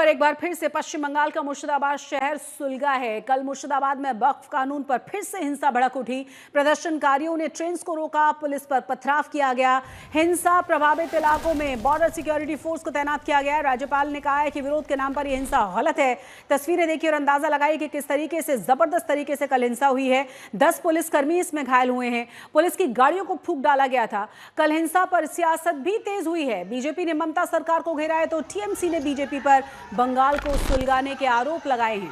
और एक बार फिर से पश्चिम बंगाल का मुर्शिदाबाद शहर सुलगा है। कल मुर्शिदाबाद में वक्फ कानून पर फिर से हिंसा भड़क उठी। प्रदर्शनकारियों ने ट्रेन को रोका, पुलिस पर पथराव किया गया। हिंसा प्रभावित इलाकों में बॉर्डर सिक्योरिटी फोर्स को तैनात किया गया। राज्यपाल ने कहा है कि विरोध के नाम पर यह हिंसा गलत है। तस्वीरें देखिए और अंदाजा लगाइए कि किस तरीके से जबरदस्त तरीके से कल हिंसा हुई है। 10 पुलिसकर्मी इसमें घायल हुए हैं। पुलिस की गाड़ियों को फूंक डाला गया था। कल हिंसा पर सियासत भी तेज हुई है। बीजेपी ने ममता सरकार को घेरा है तो टीएमसी ने बीजेपी पर बंगाल को सुलगाने के आरोप लगाए हैं।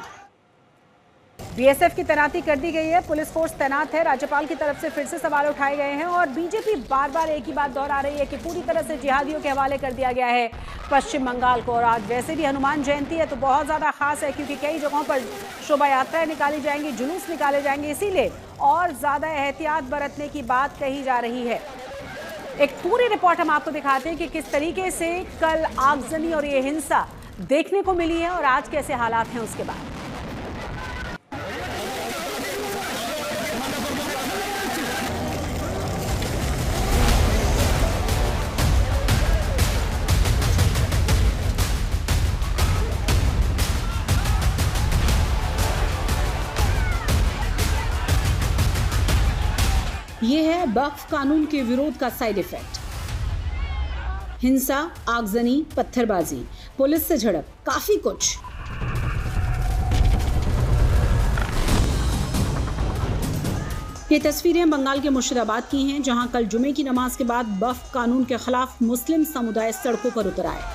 बीएसएफ की तैनाती कर दी गई है, पुलिस फोर्स तैनात है। राज्यपाल की तरफ से फिर से सवाल उठाए गए हैं और बीजेपी बार बार एक ही बात दोहरा रही है कि पूरी तरह से जिहादियों के हवाले कर दिया गया है पश्चिम बंगाल को। और आज वैसे भी हनुमान जयंती है तो बहुत ज्यादा खास है क्योंकि कई जगहों पर शोभा यात्राएं निकाली जाएंगी, जुलूस निकाले जाएंगे, इसीलिए और ज्यादा एहतियात बरतने की बात कही जा रही है। एक पूरी रिपोर्ट हम आपको दिखाते हैं कि किस तरीके से कल आगजनी और ये हिंसा देखने को मिली है और आज कैसे हालात हैं उसके बाद। ये है वक्फ कानून के विरोध का साइड इफेक्ट। हिंसा, आगजनी, पत्थरबाजी, पुलिस से झड़प, काफी कुछ। ये तस्वीरें बंगाल के मुर्शिदाबाद की हैं, जहां कल जुमे की नमाज के बाद वक्फ कानून के खिलाफ मुस्लिम समुदाय सड़कों पर उतर आए।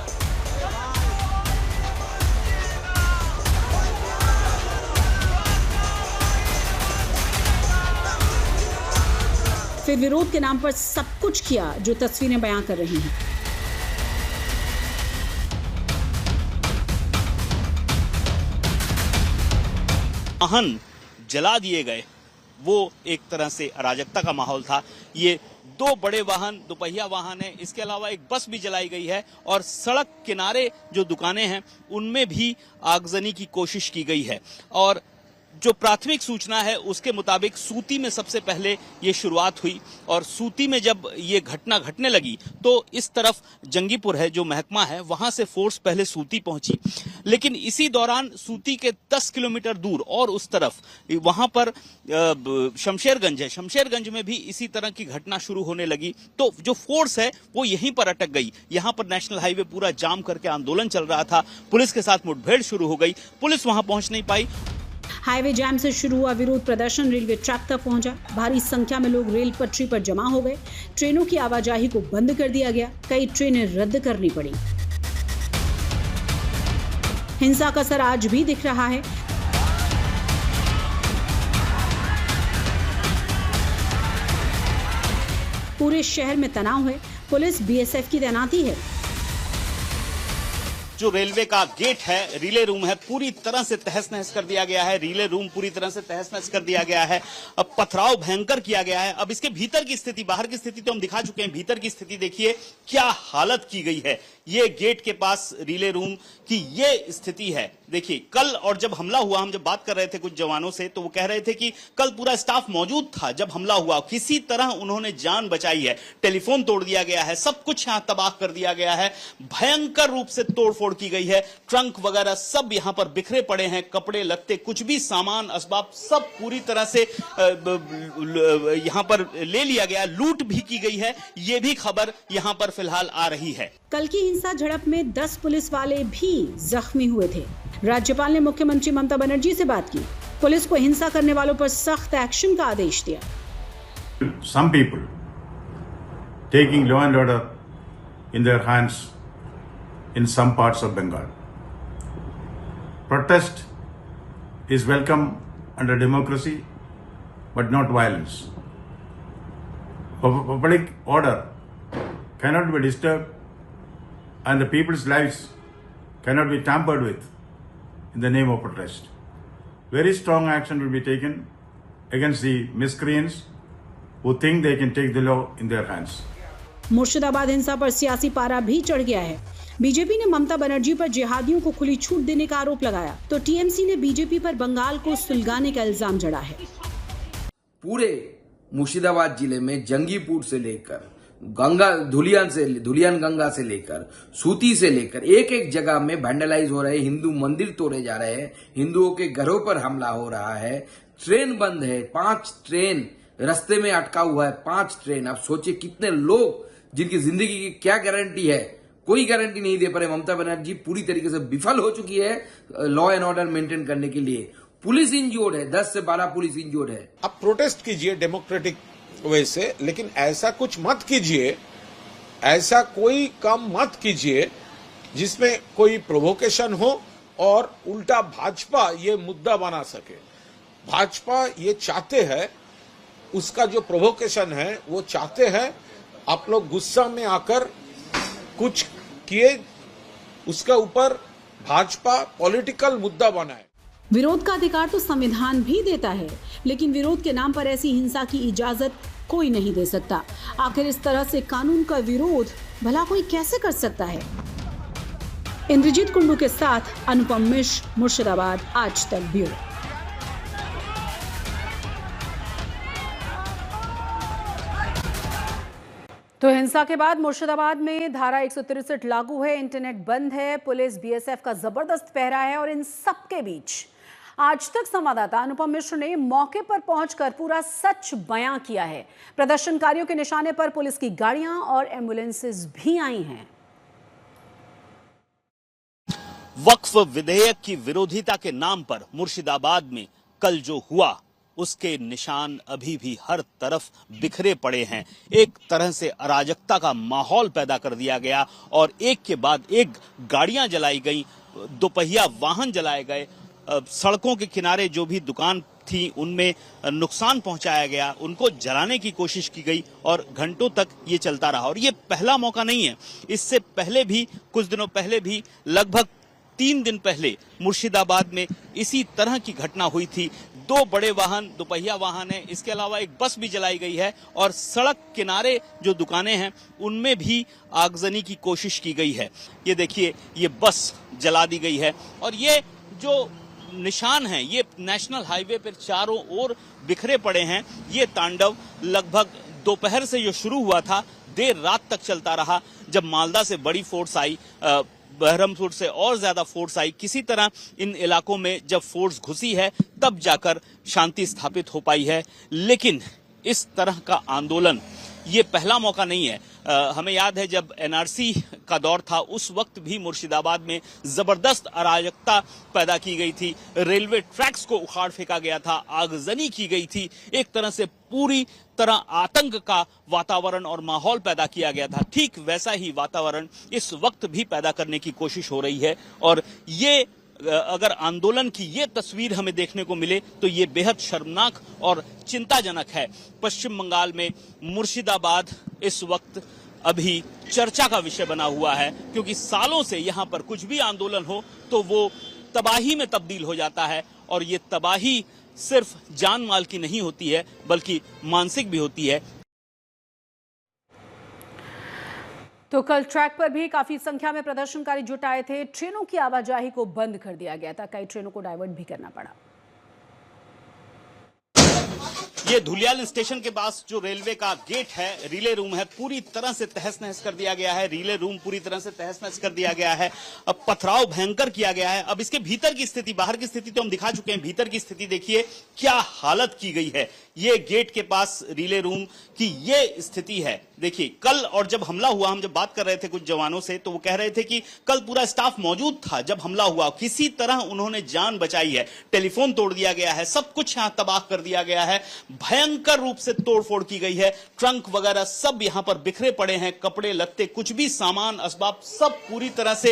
फिर विरोध के नाम पर सब कुछ किया जो तस्वीरें बयां कर रही हैं। वाहन जला दिए गए, वो एक तरह से अराजकता का माहौल था। ये 2 बड़े वाहन, दोपहिया वाहन है, इसके अलावा एक बस भी जलाई गई है और सड़क किनारे जो दुकानें हैं उनमें भी आगजनी की कोशिश की गई है। और जो प्राथमिक सूचना है उसके मुताबिक सूती में सबसे पहले ये शुरुआत हुई और सूती में जब ये घटना घटने लगी तो इस तरफ जंगीपुर है जो महकमा है, वहां से फोर्स पहले सूती पहुंची। लेकिन इसी दौरान सूती के 10 किलोमीटर दूर और उस तरफ वहां पर शमशेरगंज है, शमशेरगंज में भी इसी तरह की घटना शुरू होने लगी। तो जो फोर्स है वो यहीं पर अटक गई। यहां पर नेशनल हाईवे पूरा जाम करके आंदोलन चल रहा था। पुलिस के साथ मुठभेड़ शुरू हो गई, पुलिस वहां पहुंच नहीं पाई। हाईवे जैम से शुरू हुआ विरोध प्रदर्शन रेलवे ट्रैक तक पहुंचा। भारी संख्या में लोग रेल पटरी पर जमा हो गए। ट्रेनों की आवाजाही को बंद कर दिया गया, कई ट्रेनें रद्द करनी पड़ी। हिंसा का असर आज भी दिख रहा है। पूरे शहर में तनाव है, पुलिस बीएसएफ की तैनाती है। जो रेलवे का गेट है, रिले रूम है, पूरी तरह से तहस नहस कर दिया गया है। रिले रूम पूरी तरह से तहस नहस कर दिया गया है। अब पथराव भयंकर किया गया है। अब इसके भीतर की स्थिति, बाहर की स्थिति तो हम दिखा चुके हैं, भीतर की स्थिति देखिए क्या हालत की गई है। ये गेट के पास रिले रूम की ये स्थिति है। देखिए कल और जब हमला हुआ, हम जब बात कर रहे थे कुछ जवानों से तो वो कह रहे थे कि कल पूरा स्टाफ मौजूद था जब हमला हुआ, किसी तरह उन्होंने जान बचाई है। टेलीफोन तोड़ दिया गया है, सब कुछ यहां तबाह कर दिया गया है, भयंकर रूप से तोड़फोड़ की गई है। ट्रंक वगैरह सब यहां पर बिखरे पड़े हैं, कपड़े लत्ते कुछ भी सामान असबाब सब पूरी तरह से यहां पर ले लिया गया, लूट भी की गई है। ये भी खबर यहां पर फिलहाल आ रही है। कल की हिंसा झड़प में 10 पुलिस वाले भी जख्मी हुए थे। राज्यपाल ने मुख्यमंत्री ममता बनर्जी से बात की, पुलिस को हिंसा करने वालों पर सख्त एक्शन का आदेश दिया। Some people taking law and order in their hands in some parts of Bengal. Protest is welcome under democracy, but not violence. Public order cannot be disturbed and the people's lives cannot be tampered with in the name of protest. Very strong action will be taken against the miscreants who think they can take the law in their hands. Murshidabad हिंसा पर सियासी पारा भी चढ़ गया है। BJP ने ममता बनर्जी पर जिहादियों को खुली छूट देने का आरोप लगाया तो टीएमसी ने बीजेपी पर बंगाल को सुलगाने का इल्जाम जड़ा है। पूरे मुर्शिदाबाद जिले में जंगीपुर से लेकर धुलियान गंगा से लेकर सूती से लेकर एक एक जगह में वैंडलाइज हो रहे, हिंदू मंदिर तोड़े जा रहे हैं, हिंदुओं के घरों पर हमला हो रहा है, ट्रेन बंद है, 5 ट्रेन रास्ते में अटका हुआ है, 5 ट्रेन। आप सोचिए कितने लोग जिनकी जिंदगी की क्या गारंटी है, कोई गारंटी नहीं दे पा रहे। ममता बनर्जी पूरी तरीके से विफल हो चुकी है लॉ एंड ऑर्डर मेंटेन करने के लिए। पुलिस इंजोर्ड है, 10 से 12 पुलिस इंजोर्ड है। आप प्रोटेस्ट कीजिए डेमोक्रेटिक वे से, लेकिन ऐसा कुछ मत कीजिए, ऐसा कोई काम मत कीजिए जिसमें कोई प्रोवोकेशन हो और उल्टा भाजपा ये मुद्दा बना सके। भाजपा ये चाहते हैं, उसका जो प्रोवोकेशन है वो चाहते हैं आप लोग गुस्सा में आकर कुछ किए, उसके ऊपर भाजपा पॉलिटिकल मुद्दा बनाए। विरोध का अधिकार तो संविधान भी देता है, लेकिन विरोध के नाम पर ऐसी हिंसा की इजाजत कोई नहीं दे सकता। आखिर इस तरह से कानून का विरोध भला कोई कैसे कर सकता है? इंद्रजीत कुंडू के साथ अनुपम मिश्र, मुर्शिदाबाद, आज तक ब्यूरो। तो हिंसा के बाद मुर्शिदाबाद में धारा 163 लागू है, इंटरनेट बंद है, पुलिस बीएसएफ का जबरदस्त पहरा है और इन सब के बीच आज तक संवाददाता अनुपम मिश्र ने मौके पर पहुंचकर पूरा सच बयां किया है। प्रदर्शनकारियों के निशाने पर पुलिस की गाड़ियां और एम्बुलेंसेस भी आई हैं। वक्फ विधेयक की विरोधिता के नाम पर मुर्शिदाबाद में कल जो हुआ उसके निशान अभी भी हर तरफ बिखरे पड़े हैं। एक तरह से अराजकता का माहौल पैदा कर दिया गया और एक के बाद एक गाड़ियां जलाई गई, दोपहिया वाहन जलाए गए, सड़कों के किनारे जो भी दुकान थी उनमें नुकसान पहुंचाया गया, उनको जलाने की कोशिश की गई और घंटों तक ये चलता रहा। और ये पहला मौका नहीं है, इससे पहले भी कुछ दिनों पहले भी लगभग 3 दिन पहले मुर्शिदाबाद में इसी तरह की घटना हुई थी। 2 बड़े वाहन, दोपहिया वाहन है, इसके अलावा एक बस भी जलाई गई है और सड़क किनारे जो दुकानें हैं उनमें भी आगजनी की कोशिश की गई है। ये देखिए, ये बस जला दी गई है और ये जो निशान हैं ये नेशनल हाईवे पर चारों ओर बिखरे पड़े हैं। ये तांडव लगभग दोपहर से जो शुरू हुआ था देर रात तक चलता रहा। जब मालदा से बड़ी फोर्स आई, बहरमपुर से और ज्यादा फोर्स आई, किसी तरह इन इलाकों में जब फोर्स घुसी है तब जाकर शांति स्थापित हो पाई है। लेकिन इस तरह का आंदोलन ये पहला मौका नहीं है। हमें याद है जब एनआरसी का दौर था उस वक्त भी मुर्शिदाबाद में जबरदस्त अराजकता पैदा की गई थी, रेलवे ट्रैक्स को उखाड़ फेंका गया था, आगजनी की गई थी, एक तरह से पूरी तरह आतंक का वातावरण और माहौल पैदा किया गया था। ठीक वैसा ही वातावरण इस वक्त भी पैदा करने की कोशिश हो रही है और ये अगर आंदोलन की ये तस्वीर हमें देखने को मिले तो ये बेहद शर्मनाक और चिंताजनक है। पश्चिम बंगाल में मुर्शिदाबाद इस वक्त अभी चर्चा का विषय बना हुआ है क्योंकि सालों से यहाँ पर कुछ भी आंदोलन हो तो वो तबाही में तब्दील हो जाता है और ये तबाही सिर्फ जान माल की नहीं होती है बल्कि मानसिक भी होती है। तो कल ट्रैक पर भी काफी संख्या में प्रदर्शनकारी जुट आए थे। ट्रेनों की आवाजाही को बंद कर दिया गया था, कई ट्रेनों को डाइवर्ट भी करना पड़ा। ये धुलियाल स्टेशन के पास जो रेलवे का गेट है, रिले रूम है, पूरी तरह से तहस नहस कर दिया गया है। रिले रूम पूरी तरह से तहस नहस कर दिया गया है। अब पथराव भयंकर किया गया है। अब इसके भीतर की स्थिति, बाहर की स्थिति तो हम दिखा चुके हैं, भीतर की स्थिति देखिए क्या हालत की गई है। ये गेट के पास रिले रूम की ये स्थिति है। देखिए कल और जब हमला हुआ, हम जब बात कर रहे थे कुछ जवानों से तो वो कह रहे थे कि कल पूरा स्टाफ मौजूद था जब हमला हुआ, किसी तरह उन्होंने जान बचाई है। टेलीफोन तोड़ दिया गया है, सब कुछ यहां तबाह कर दिया गया है, भयंकर रूप से तोड़फोड़ की गई है। ट्रंक वगैरह सब यहां पर बिखरे पड़े हैं, कपड़े लत्ते कुछ भी सामान असबाब सब पूरी तरह से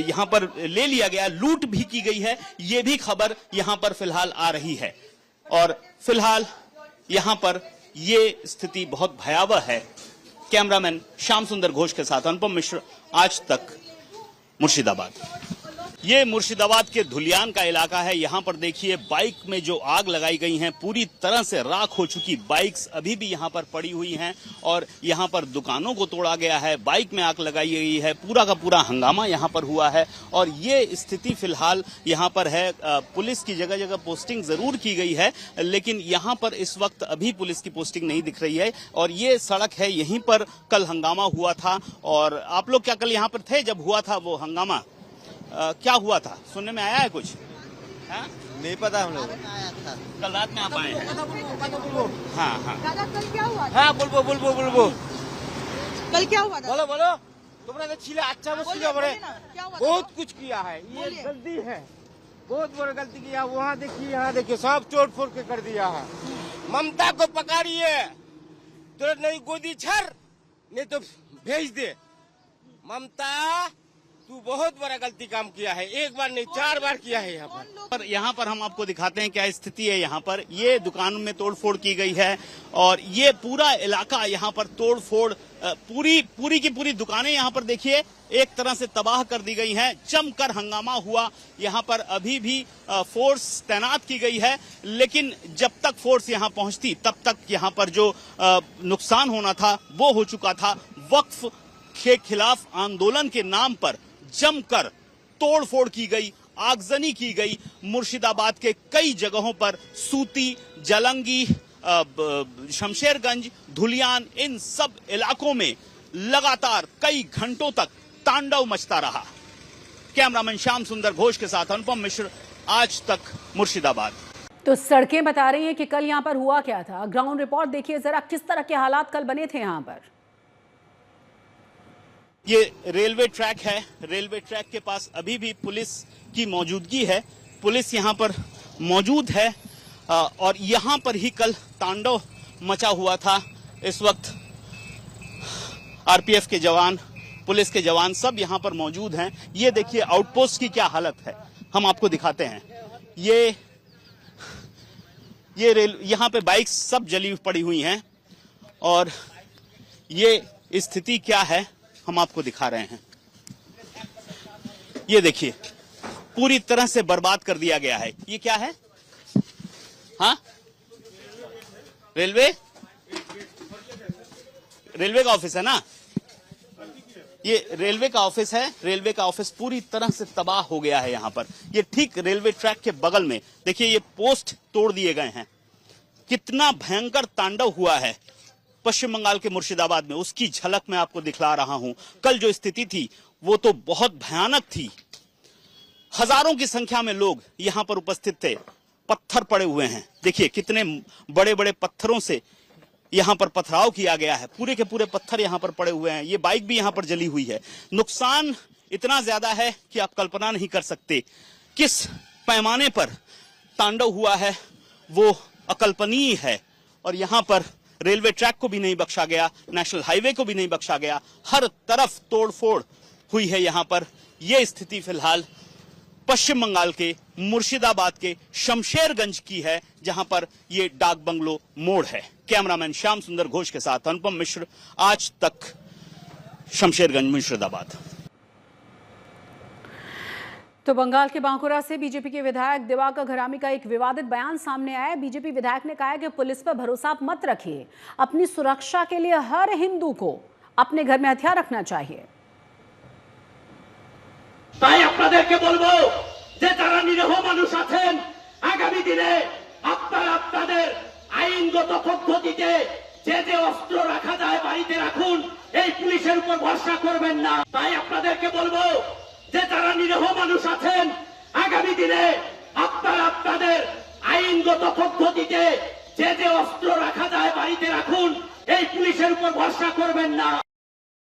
यहां पर ले लिया गया, लूट भी की गई है। ये भी खबर यहां पर फिलहाल आ रही है और फिलहाल यहां पर ये स्थिति बहुत भयावह है। कैमरामैन श्याम सुंदर घोष के साथ अनुपम मिश्र, आज तक, मुर्शिदाबाद। ये मुर्शिदाबाद के धुलियान का इलाका है। यहाँ पर देखिए बाइक में जो आग लगाई गई है, पूरी तरह से राख हो चुकी बाइक्स अभी भी यहाँ पर पड़ी हुई हैं और यहाँ पर दुकानों को तोड़ा गया है, बाइक में आग लगाई गई है, पूरा का पूरा हंगामा यहाँ पर हुआ है। और ये स्थिति फिलहाल यहाँ पर है। पुलिस की जगह जगह पोस्टिंग जरूर की गई है, लेकिन यहाँ पर इस वक्त अभी पुलिस की पोस्टिंग नहीं दिख रही है। और ये सड़क है, यहीं पर कल हंगामा हुआ था। और आप लोग क्या कल यहाँ पर थे जब हुआ था वो हंगामा? क्या हुआ था, सुनने में आया है कुछ? हाँ? नहीं पता हम लोग। कल रात में आप आए हैं? हाँ हाँ। दादा कल क्या हुआ? हाँ बुलबो कल क्या हुआ? बोलो बोलो। तुमने तो छिला अच्छा मत छिला बड़े। क्या हुआ? बहुत कुछ किया है, ये गलती है, बहुत बड़ी गलती किया। वहाँ देखिए, यहाँ देखिए, सब तोड़ फोड़ के कर दिया है। ममता को पकड़िए, तो नहीं गोदी छर, नहीं तो भेज दे। ममता तू बहुत बड़ा गलती काम किया है, एक बार नहीं 4 बार किया है यहाँ पर हम आपको दिखाते हैं क्या स्थिति है। यहाँ पर ये दुकान में तोड़फोड़ की गई है और ये पूरा इलाका यहाँ पर तोड़फोड़, पूरी की पूरी दुकानें यहाँ पर देखिए एक तरह से तबाह कर दी गई हैं। जमकर हंगामा हुआ। यहाँ पर अभी भी फोर्स तैनात की गई है, लेकिन जब तक फोर्स यहाँ पहुंचती तब तक यहाँ पर जो नुकसान होना था वो हो चुका था। वक्फ के खिलाफ आंदोलन के नाम पर जमकर तोड़फोड़ की गई, आगजनी की गई। मुर्शिदाबाद के कई जगहों पर सूती, जलंगी, शमशेरगंज, धुलियान, इन सब इलाकों में लगातार कई घंटों तक तांडव मचता रहा। कैमरामैन श्याम सुंदर घोष के साथ अनुपम मिश्र, आज तक मुर्शिदाबाद। तो सड़कें बता रही हैं कि कल यहाँ पर हुआ क्या था। ग्राउंड रिपोर्ट देखिए जरा, किस तरह के हालात कल बने थे यहाँ पर। ये रेलवे ट्रैक है। रेलवे ट्रैक के पास अभी भी पुलिस की मौजूदगी है। पुलिस यहाँ पर मौजूद है और यहाँ पर ही कल तांडव मचा हुआ था। इस वक्त आरपीएफ के जवान, पुलिस के जवान सब यहाँ पर मौजूद हैं। ये देखिए आउटपोस्ट की क्या हालत है, हम आपको दिखाते हैं। ये रेल, यहाँ पे बाइक सब जली पड़ी हुई हैं और ये स्थिति क्या है हम आपको दिखा रहे हैं। ये देखिए पूरी तरह से बर्बाद कर दिया गया है। ये क्या है? हाँ, रेलवे का ऑफिस है ना, ये रेलवे का ऑफिस है। रेलवे का ऑफिस पूरी तरह से तबाह हो गया है। यहाँ पर ये ठीक रेलवे ट्रैक के बगल में देखिए ये पोस्ट तोड़ दिए गए हैं। कितना भयंकर तांडव हुआ है पश्चिम बंगाल के मुर्शिदाबाद में, उसकी झलक मैं आपको दिखला रहा हूं। कल जो स्थिति थी वो तो बहुत भयानक थी। हजारों की संख्या में लोग यहां पर उपस्थित थे। पत्थर पड़े हुए हैं, देखिए कितने बड़े बड़े पत्थरों से यहां पर पथराव किया गया है। पूरे के पूरे पत्थर यहां पर पड़े हुए हैं। ये बाइक भी यहां पर जली हुई है। नुकसान इतना ज्यादा है कि आप कल्पना नहीं कर सकते। किस पैमाने पर तांडव हुआ है वो अकल्पनीय है। और यहां पर रेलवे ट्रैक को भी नहीं बख्शा गया, नेशनल हाईवे को भी नहीं बख्शा गया। हर तरफ तोड़फोड़ हुई है यहाँ पर। यह स्थिति फिलहाल पश्चिम बंगाल के मुर्शिदाबाद के शमशेरगंज की है, जहां पर ये डाक बंगलो मोड़ है। कैमरामैन श्याम सुंदर घोष के साथ अनुपम मिश्र, आज तक, शमशेरगंज, मुर्शिदाबाद। तो बंगाल के बांकुरा से बीजेपी के विधायक दिवाकर घरामी का एक विवादित बयान सामने आया है। बीजेपी विधायक ने कहा है कि पुलिस पर भरोसा मत रखिए, अपनी सुरक्षा के लिए हर हिंदू को अपने घर में हथियार रखना चाहिए। তাই আপনাদেরকে বলবো যে যারা নিরীহ মানুষ আছেন, আগামী দিনে আপনারা আপনাদের আইনগত পদ্ধতিতে যে অস্ত্র রাখা যায় বাড়িতে রাখুন, এই পুলিশের উপর ভরসা করবেন না। তাই আপনাদেরকে বলবো যে যারা নিরীহ মানুষ আছেন, আগামী দিনে আপনারা আপনাদের আইনগত পদ্ধতিতে যে অস্ত্র রাখা যায় বাড়িতে রাখুন, এই পুলিশের উপর ভরসা করবেন না।